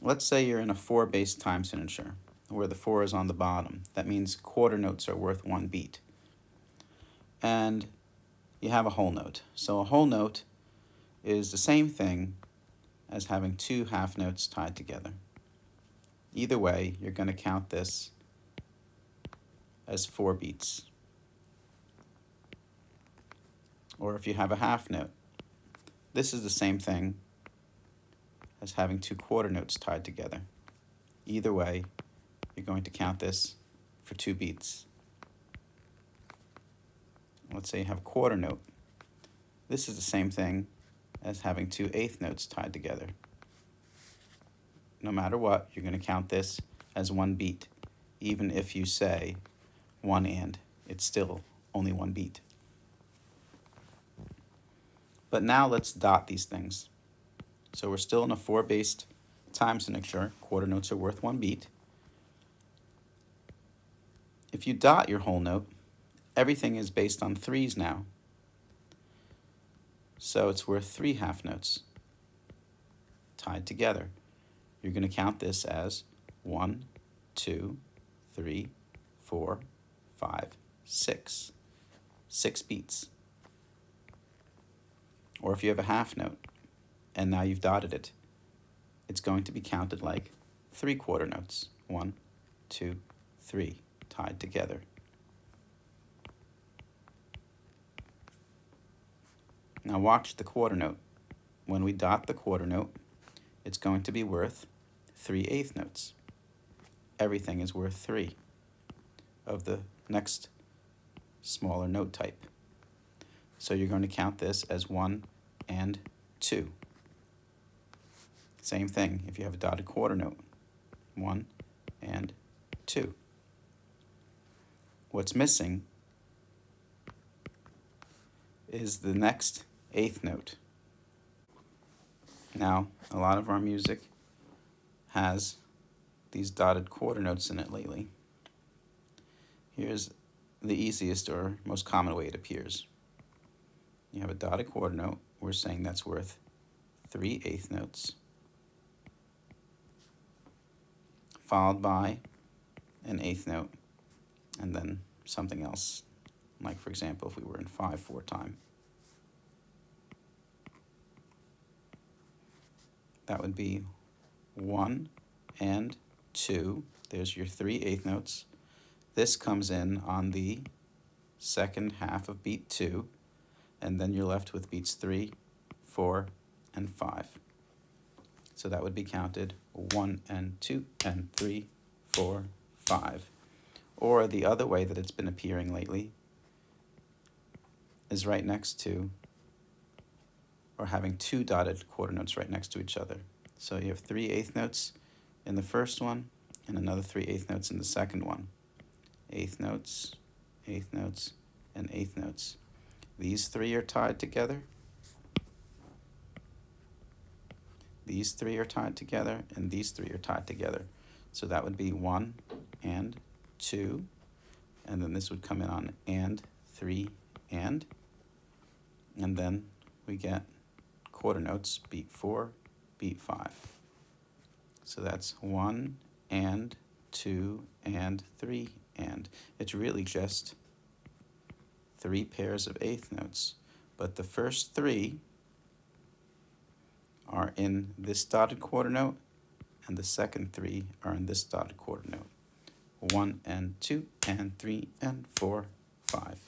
Let's say you're in a 4-bass time signature where the 4 is on the bottom. That means quarter notes are worth 1 beat. And you have a whole note. So a whole note is the same thing as having 2 half notes tied together. Either way, you're going to count this as 4 beats. Or if you have a half note, this is the same thing as having 2 quarter notes tied together. Either way, you're going to count this for 2 beats. Let's say you have a quarter note. This is the same thing as having 2 eighth notes tied together. No matter what, you're going to count this as 1 beat. Even if you say 1 and, it's still only 1 beat. But now let's dot these things. So we're still in a 4-based time signature. Quarter notes are worth 1 beat. If you dot your whole note, everything is based on 3s now. So it's worth 3 half notes tied together. You're going to count this as 1, 2, 3, 4, 5, 6. 6 beats. Or if you have a half note, and now you've dotted it, it's going to be counted like 3 quarter notes. 1, 2, 3, tied together. Now watch the quarter note. When we dot the quarter note, it's going to be worth 3 eighth notes. Everything is worth 3 of the next smaller note type. So you're going to count this as 1 and 2. Same thing if you have a dotted quarter note. 1 and 2. What's missing is the next eighth note. Now, a lot of our music has these dotted quarter notes in it lately. Here's the easiest or most common way it appears. You have a dotted quarter note. We're saying that's worth 3 eighth notes, followed by an eighth note, and then something else. Like, for example, if we were in 5/4 time. That would be 1 and 2. There's your 3 eighth notes. This comes in on the second half of beat 2, and then you're left with beats 3, 4, and 5. So that would be counted 1 and 2 and 3, 4, 5. Or the other way that it's been appearing lately is right next to, or having 2 dotted quarter notes right next to each other. So you have 3 eighth notes in the first one and another 3 eighth notes in the second one. Eighth notes, and eighth notes. These 3 are tied together. These 3 are tied together, and these 3 are tied together. So that would be 1 and 2, and then this would come in on and 3 and then we get quarter notes, beat 4, beat 5. So that's 1 and 2 and 3 and. It's really just 3 pairs of eighth notes, but the first 3 are in this dotted quarter note, and the second 3 are in this dotted quarter note. 1 and 2 and 3 and 4, 5.